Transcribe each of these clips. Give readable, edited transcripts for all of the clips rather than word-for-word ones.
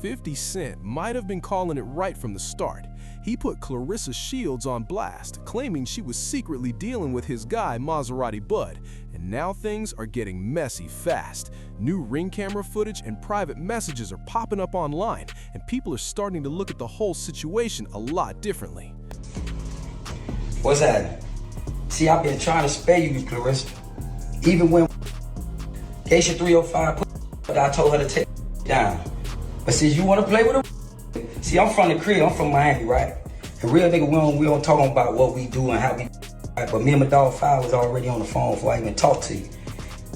50 Cent might have been calling it right from the start. He put Claressa Shields on blast, claiming she was secretly dealing with his guy Maserati Bud, and now things are getting messy fast. New ring camera footage and private messages are popping up online, and people are starting to look at the whole situation a lot differently. What's that? See, I've been trying to spare you, Claressa. Even when Geisha 305 but I told her to take it down. But since you want to play with her, see, I'm from the crib, I'm from Miami, right? And real nigga, we don't talk about what we do and how we right? But me and my dog Five was already on the phone before I even talked to you.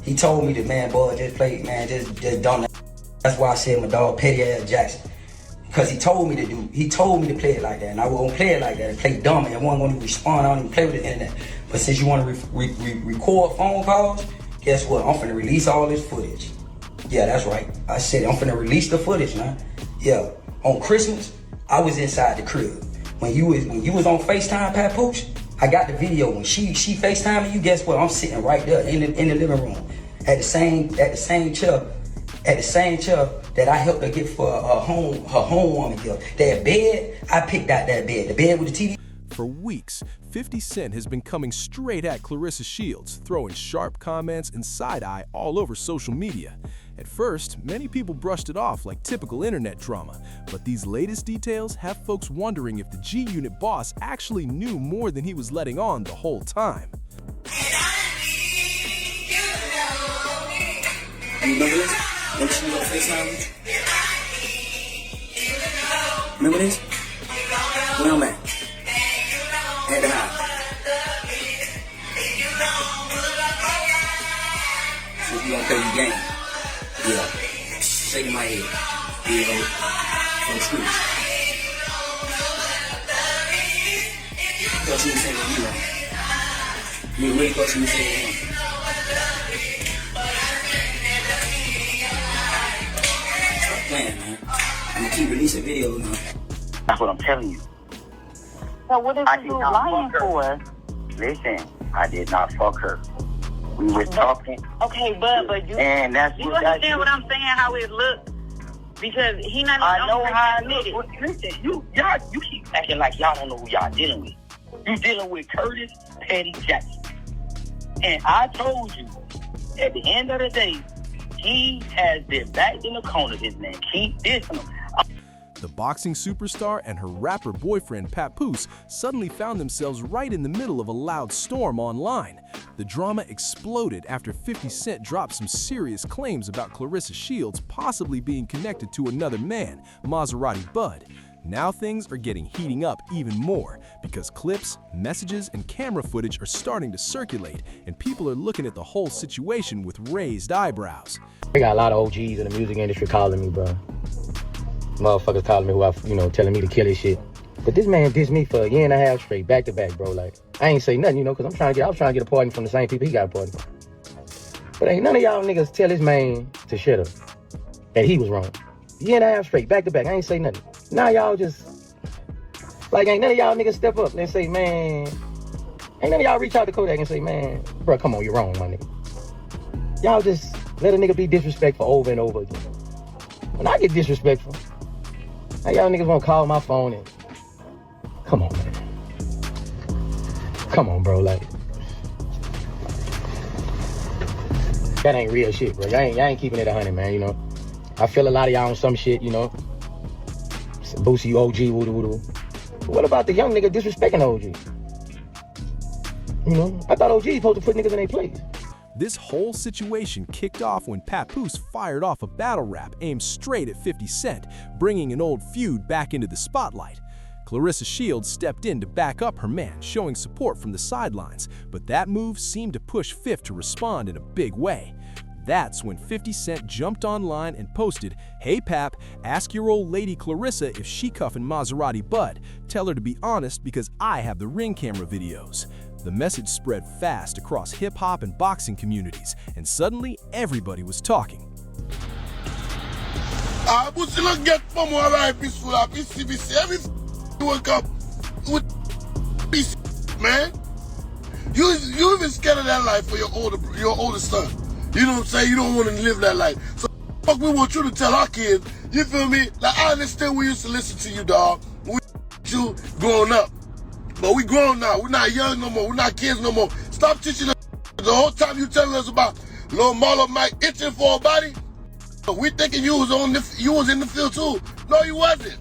He told me that, man, boy, just play, man, just don't. That's why I said my dog Petty Ass Jackson. Because he told me to play it like that, and I won't play it like that and play dumb, and I wasn't going to respond. I don't even play with the internet. But since you want to record phone calls, guess what? I'm finna release all this footage. Yeah, that's right. I said I'm finna release the footage, man. Yeah, on Christmas, I was inside the crib. When you was on FaceTime, Papoose, I got the video. When she FaceTiming you, guess what? I'm sitting right there in the living room at the same chair that I helped her get for her homewarming gift. That bed, I picked out that bed. The bed with the TV. For weeks, 50 Cent has been coming straight at Claressa Shields, throwing sharp comments and side-eye all over social media. At first, many people brushed it off like typical internet drama, but these latest details have folks wondering if the G-Unit boss actually knew more than he was letting on the whole time. Remember this? Remember she was on FaceTime? Remember this? Where I'm at? At the house. So you gonna play the game? Yeah. Shaking my head. You know, from the streets. Thought you was saying you wrong. You really thought you was saying wrong. Stop playing, man. I'm gonna keep releasing videos now. That's what I'm telling you. So what is you lying for? Listen, I did not fuck her. We were talking. Okay, but you. And that's you what understand what I'm saying? How it looked? Because he not. I know how it looks. Listen, you keep acting like y'all don't know who y'all dealing with. You dealing with Curtis Petty Jackson, and I told you at the end of the day, he has been backed in the corner. This man keep dissing him. The boxing superstar and her rapper boyfriend Papoose suddenly found themselves right in the middle of a loud storm online. The drama exploded after 50 Cent dropped some serious claims about Claressa Shields possibly being connected to another man, Maserati Bud. Now things are heating up even more because clips, messages, and camera footage are starting to circulate, and people are looking at the whole situation with raised eyebrows. I got a lot of OGs in the music industry calling me, bro. Motherfuckers calling me telling me to kill this shit. But this man dissed me for a year and a half straight, back to back, bro. Like, I ain't say nothing, because I was trying to get a pardon from the same people he got a pardon from. But ain't none of y'all niggas tell this man to shut up. That he was wrong. A year and a half straight, back to back, I ain't say nothing. Now y'all just, like, ain't none of y'all niggas step up and say, man, ain't none of y'all reach out to Kodak and say, man, bro, come on, you're wrong, my nigga. Y'all just let a nigga be disrespectful over and over again. When I get disrespectful, now y'all niggas wanna call my phone and, come on, man. Come on, bro, like, that ain't real shit, bro. Y'all ain't keeping it 100, man, I feel a lot of y'all on some shit, Boosie, you OG, woo-doo-woo-doo. But what about the young nigga disrespecting OG? I thought OG supposed to put niggas in their place. This whole situation kicked off when Papoose fired off a battle rap aimed straight at 50 Cent, bringing an old feud back into the spotlight. Claressa Shields stepped in to back up her man, showing support from the sidelines, but that move seemed to push Fif to respond in a big way. That's when 50 Cent jumped online and posted, "Hey Pap, ask your old lady Claressa if she cuffing Maserati Bud. Tell her to be honest because I have the ring camera videos." The message spread fast across hip-hop and boxing communities, and suddenly everybody was talking. Man, you even scared of that life for your older son. You know what I'm saying? You don't want to live that life. So fuck, we want you to tell our kids You feel me? Like, I understand we used to listen to you, dog. We you growing up. But we grown now. We're not young no more. We're not kids no more. Stop teaching us. The whole time you telling us about Lil Marlo Mike itching for a body, we thinking you was in the field too. No, you wasn't.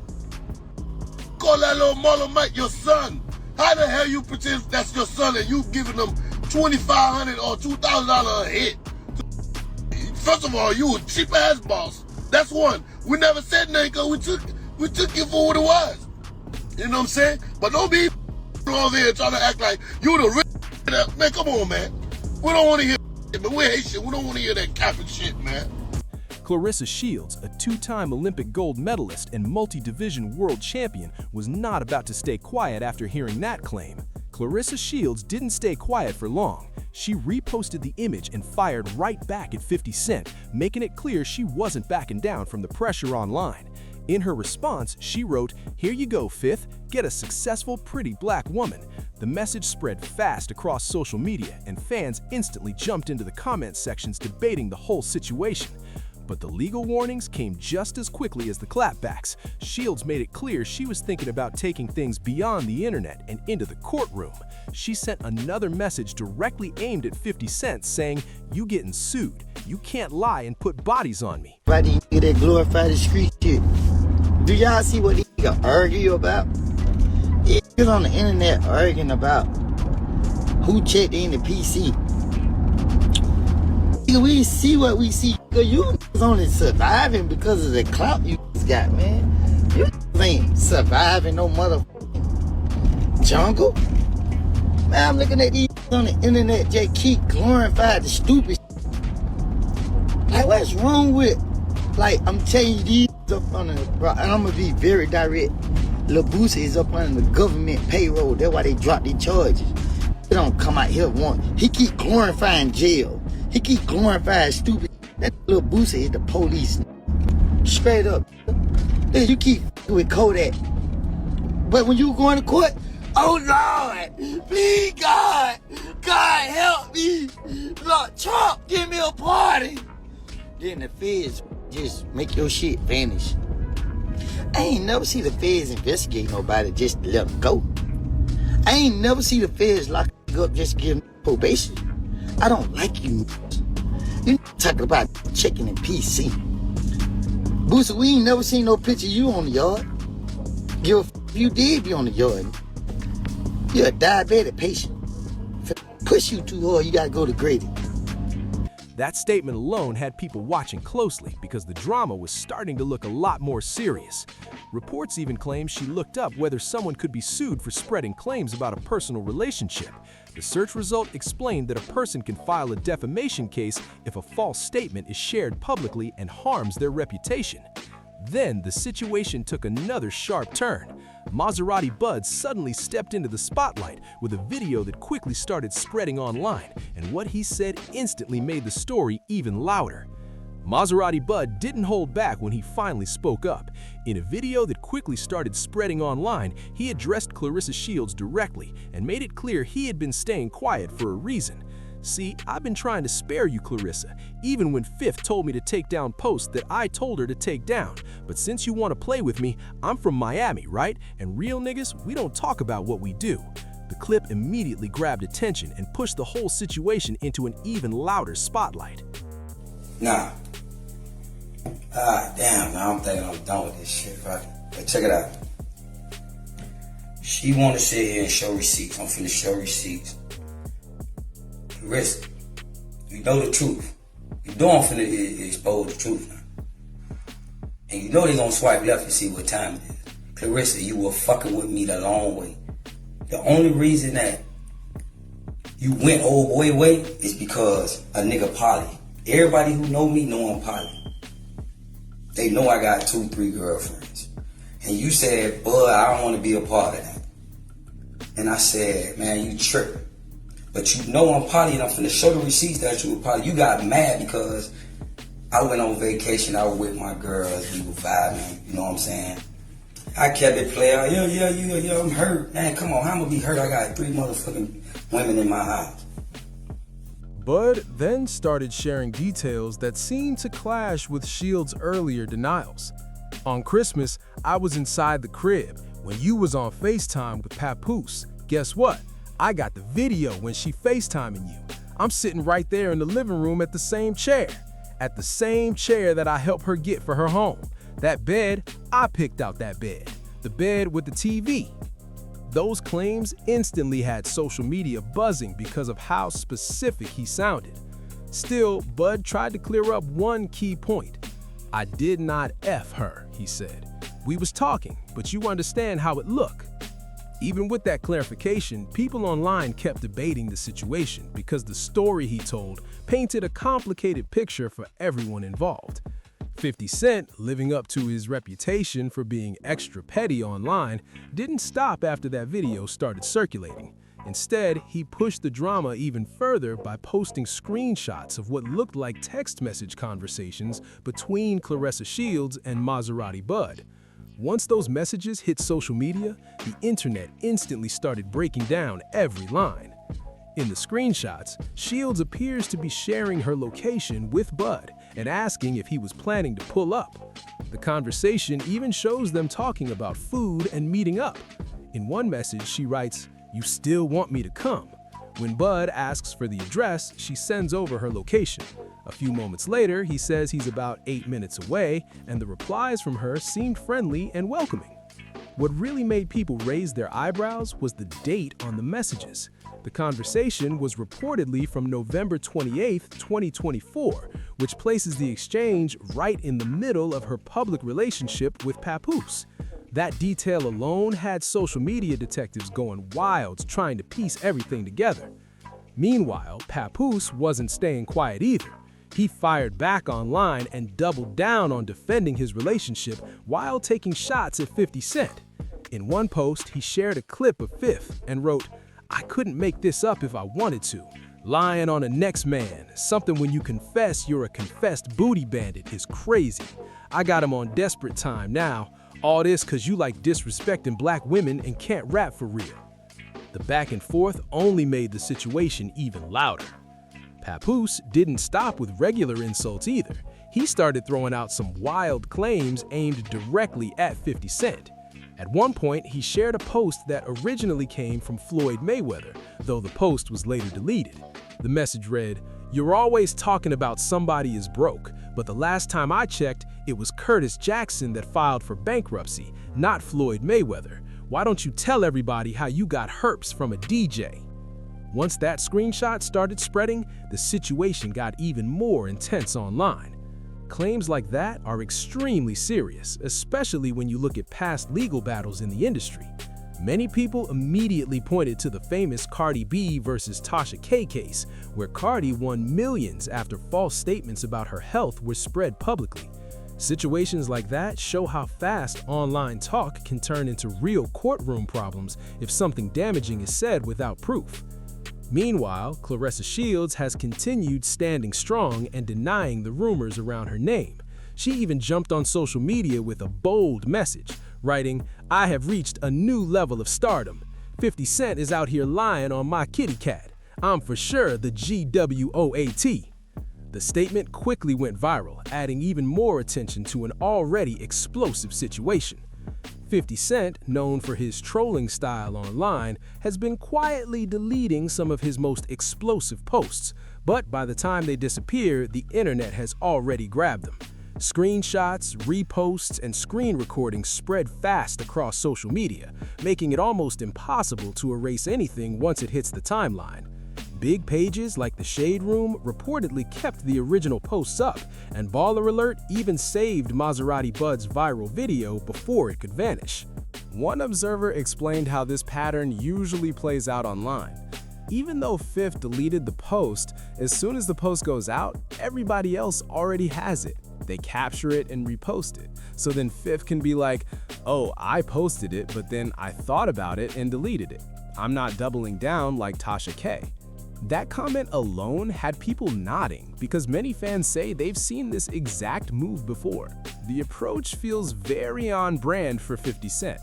Call that Lil Marlo Mike your son. How the hell you pretend that's your son and you giving them $2,500 or $2,000 a hit? First of all, you a cheap ass boss. That's one. We never said nothing because we took you for what it was. You know what I'm saying? But don't be over here trying to act like you the rich. Man, come on, man. We don't want to hear it, but we're Haitian. We don't want to hear that capping shit, man. Claressa Shields, a two-time Olympic gold medalist and multi-division world champion, was not about to stay quiet after hearing that claim. Claressa Shields didn't stay quiet for long. She reposted the image and fired right back at 50 Cent, making it clear she wasn't backing down from the pressure online. In her response, she wrote, "Here you go, Fifth. Get a successful, pretty black woman." The message spread fast across social media, and fans instantly jumped into the comment sections debating the whole situation. But the legal warnings came just as quickly as the clapbacks. Shields made it clear she was thinking about taking things beyond the internet and into the courtroom. She sent another message directly aimed at 50 Cent saying, "You getting sued. You can't lie and put bodies on me." Why do you get that glorified street shit? Do y'all see what they argue about? It's on the internet arguing about who checked in the PC. We see what we see. You only surviving because of the clout you got, man. You ain't surviving no motherfucking jungle. Man, I'm looking at these on the internet just keep glorifying the stupid shit. Like, what's wrong with, like, I'm telling you, these up on the, and I'm gonna be very direct. Lil Boosie is up on the government payroll. That's why they dropped their charges. They don't come out here once. He keep glorifying jail. He keep glorifying stupid. That Lil Boosie is the police. Straight up. Then you keep with Kodak. But when you going to court, oh Lord, please God, God help me. Lord Trump, give me a party. Then the feds just make your shit vanish. I ain't never see the feds investigate nobody just to let them go. I ain't never see the feds lock up just to give them probation. I don't like you. You talking about checking in PC. Boosie, we ain't never seen no picture of you on the yard. You did be on the yard. You're a diabetic patient. If it push you too hard, you gotta go to Grady. That statement alone had people watching closely because the drama was starting to look a lot more serious. Reports even claimed she looked up whether someone could be sued for spreading claims about a personal relationship. The search result explained that a person can file a defamation case if a false statement is shared publicly and harms their reputation. Then the situation took another sharp turn. Maserati Bud suddenly stepped into the spotlight with a video that quickly started spreading online, and what he said instantly made the story even louder. Maserati Bud didn't hold back when he finally spoke up. In a video that quickly started spreading online, he addressed Claressa Shields directly and made it clear he had been staying quiet for a reason. "See, I've been trying to spare you, Claressa, even when Fifth told me to take down posts that I told her to take down. But since you want to play with me, I'm from Miami, right? And real niggas, we don't talk about what we do." The clip immediately grabbed attention and pushed the whole situation into an even louder spotlight. Nah. Damn, now I'm thinking I'm done with this shit, right? But check it out. She wanna sit here and show receipts. I'm finna show receipts. Claressa, you know the truth. You know I'm finna expose the truth now. And you know they gonna swipe left and see what time it is. Claressa, you were fucking with me the long way. The only reason that you went old boy way is because a nigga poly. Everybody who know me know I'm poly. They know I got 2-3 girlfriends. And you said, "Bud, I don't want to be a part of that." And I said, "Man, you tripping. But you know I'm poly and I'm finna show the receipts that you were poly." You got mad because I went on vacation, I was with my girls, we were vibing, you know what I'm saying? I kept it playing, yeah, I'm hurt. Man, come on, how I'm gonna be hurt? I got 3 motherfucking women in my house. Bud then started sharing details that seemed to clash with Shields' earlier denials. On Christmas, I was inside the crib when you was on FaceTime with Papoose. Guess what? I got the video when she FaceTiming you. I'm sitting right there in the living room at the same chair. At the same chair that I helped her get for her home. That bed, I picked out that bed. The bed with the TV. Those claims instantly had social media buzzing because of how specific he sounded. Still, Bud tried to clear up one key point. I did not F her, he said. We was talking, but you understand how it look. Even with that clarification, people online kept debating the situation because the story he told painted a complicated picture for everyone involved. 50 Cent, living up to his reputation for being extra petty online, didn't stop after that video started circulating. Instead, he pushed the drama even further by posting screenshots of what looked like text message conversations between Claressa Shields and Maserati Bud. Once those messages hit social media, the internet instantly started breaking down every line. In the screenshots, Shields appears to be sharing her location with Bud and asking if he was planning to pull up. The conversation even shows them talking about food and meeting up. In one message, she writes, "You still want me to come?" When Bud asks for the address, she sends over her location. A few moments later, he says he's about 8 minutes away, and the replies from her seemed friendly and welcoming. What really made people raise their eyebrows was the date on the messages. The conversation was reportedly from November 28, 2024, which places the exchange right in the middle of her public relationship with Papoose. That detail alone had social media detectives going wild trying to piece everything together. Meanwhile, Papoose wasn't staying quiet either. He fired back online and doubled down on defending his relationship while taking shots at 50 Cent. In one post, he shared a clip of Fifth and wrote, "I couldn't make this up if I wanted to. Lying on a next man, something when you confess you're a confessed booty bandit is crazy. I got him on desperate time now. All this cause you like disrespecting black women and can't rap for real." The back and forth only made the situation even louder. Papoose didn't stop with regular insults either. He started throwing out some wild claims aimed directly at 50 Cent. At one point, he shared a post that originally came from Floyd Mayweather, though the post was later deleted. The message read, "You're always talking about somebody is broke, but the last time I checked, it was Curtis Jackson that filed for bankruptcy, not Floyd Mayweather. Why don't you tell everybody how you got herpes from a DJ?" Once that screenshot started spreading, the situation got even more intense online. Claims like that are extremely serious, especially when you look at past legal battles in the industry. Many people immediately pointed to the famous Cardi B versus Tasha K case, where Cardi won millions after false statements about her health were spread publicly. Situations like that show how fast online talk can turn into real courtroom problems if something damaging is said without proof. Meanwhile, Claressa Shields has continued standing strong and denying the rumors around her name. She even jumped on social media with a bold message, writing, "I have reached a new level of stardom. 50 Cent is out here lying on my kitty cat. I'm for sure the GWOAT." The statement quickly went viral, adding even more attention to an already explosive situation. 50 Cent, known for his trolling style online, has been quietly deleting some of his most explosive posts, but by the time they disappear, the internet has already grabbed them. Screenshots, reposts, and screen recordings spread fast across social media, making it almost impossible to erase anything once it hits the timeline. Big pages like The Shade Room reportedly kept the original posts up, and Baller Alert even saved Maserati Bud's viral video before it could vanish. One observer explained how this pattern usually plays out online. Even though Fifth deleted the post, as soon as the post goes out, everybody else already has it. They capture it and repost it. So then Fifth can be like, "Oh, I posted it, but then I thought about it and deleted it. I'm not doubling down like Tasha K." That comment alone had people nodding because many fans say they've seen this exact move before. The approach feels very on brand for 50 Cent.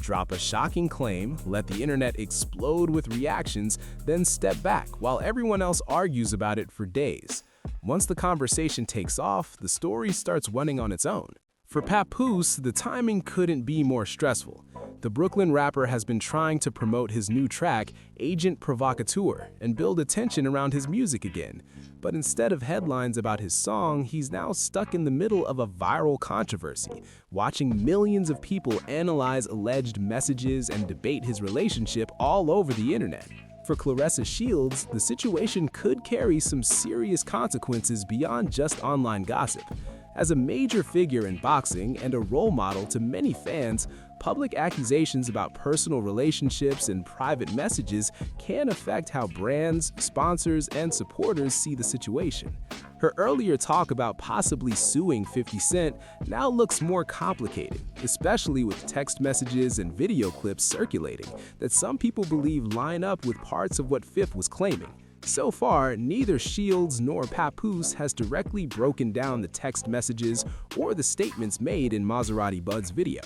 Drop a shocking claim, let the internet explode with reactions, then step back while everyone else argues about it for days. Once the conversation takes off, the story starts running on its own. For Papoose, the timing couldn't be more stressful. The Brooklyn rapper has been trying to promote his new track, Agent Provocateur, and build attention around his music again. But instead of headlines about his song, he's now stuck in the middle of a viral controversy, watching millions of people analyze alleged messages and debate his relationship all over the internet. For Claressa Shields, the situation could carry some serious consequences beyond just online gossip. As a major figure in boxing and a role model to many fans, public accusations about personal relationships and private messages can affect how brands, sponsors, and supporters see the situation. Her earlier talk about possibly suing 50 Cent now looks more complicated, especially with text messages and video clips circulating that some people believe line up with parts of what 50 was claiming. So far, neither Shields nor Papoose has directly broken down the text messages or the statements made in Maserati Bud's video.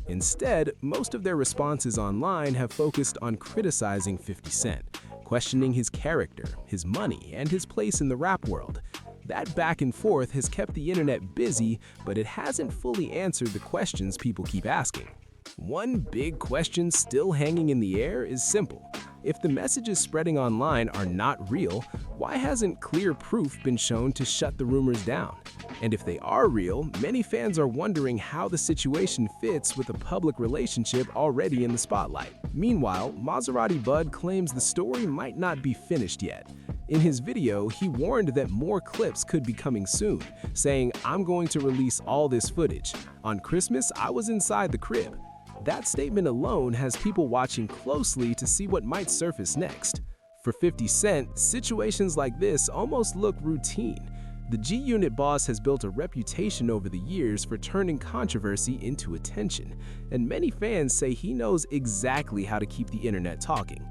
Instead, most of their responses online have focused on criticizing 50 Cent, questioning his character, his money, and his place in the rap world. That back and forth has kept the internet busy, but it hasn't fully answered the questions people keep asking. One big question still hanging in the air is simple. If the messages spreading online are not real, why hasn't clear proof been shown to shut the rumors down? And if they are real, many fans are wondering how the situation fits with a public relationship already in the spotlight. Meanwhile, Maserati Bud claims the story might not be finished yet. In his video, he warned that more clips could be coming soon, saying, "I'm going to release all this footage. On Christmas, I was inside the crib." That statement alone has people watching closely to see what might surface next. For 50 Cent, situations like this almost look routine. The G-Unit boss has built a reputation over the years for turning controversy into attention, and many fans say he knows exactly how to keep the internet talking.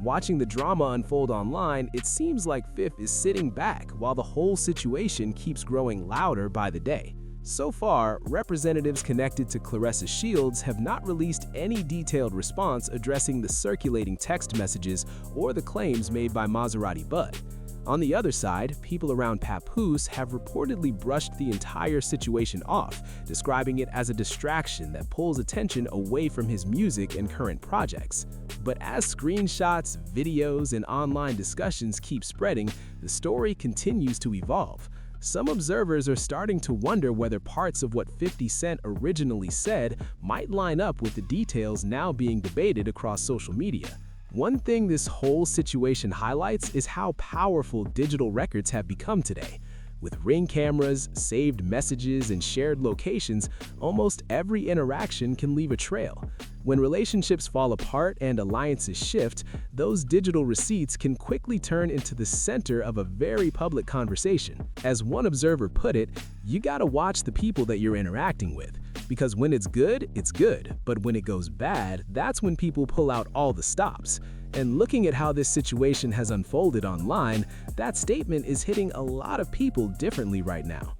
Watching the drama unfold online, it seems like 50 is sitting back while the whole situation keeps growing louder by the day. So far, representatives connected to Claressa Shields have not released any detailed response addressing the circulating text messages or the claims made by Maserati Bud. On the other side, people around Papoose have reportedly brushed the entire situation off, describing it as a distraction that pulls attention away from his music and current projects. But as screenshots, videos, and online discussions keep spreading, the story continues to evolve. Some observers are starting to wonder whether parts of what 50 Cent originally said might line up with the details now being debated across social media. One thing this whole situation highlights is how powerful digital records have become today. With Ring cameras, saved messages, and shared locations, almost every interaction can leave a trail. When relationships fall apart and alliances shift, those digital receipts can quickly turn into the center of a very public conversation. As one observer put it, you gotta watch the people that you're interacting with. Because when it's good, but when it goes bad, that's when people pull out all the stops. And looking at how this situation has unfolded online, that statement is hitting a lot of people differently right now.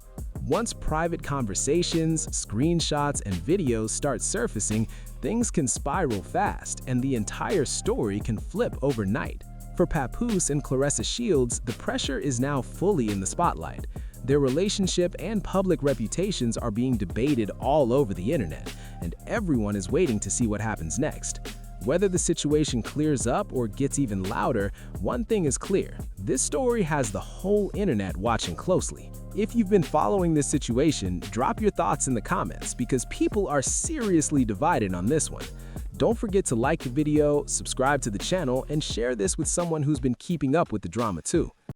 Once private conversations, screenshots, and videos start surfacing, things can spiral fast, and the entire story can flip overnight. For Papoose and Claressa Shields, the pressure is now fully in the spotlight. Their relationship and public reputations are being debated all over the internet, and everyone is waiting to see what happens next. Whether the situation clears up or gets even louder, one thing is clear: this story has the whole internet watching closely. If you've been following this situation, drop your thoughts in the comments because people are seriously divided on this one. Don't forget to like the video, subscribe to the channel, and share this with someone who's been keeping up with the drama too.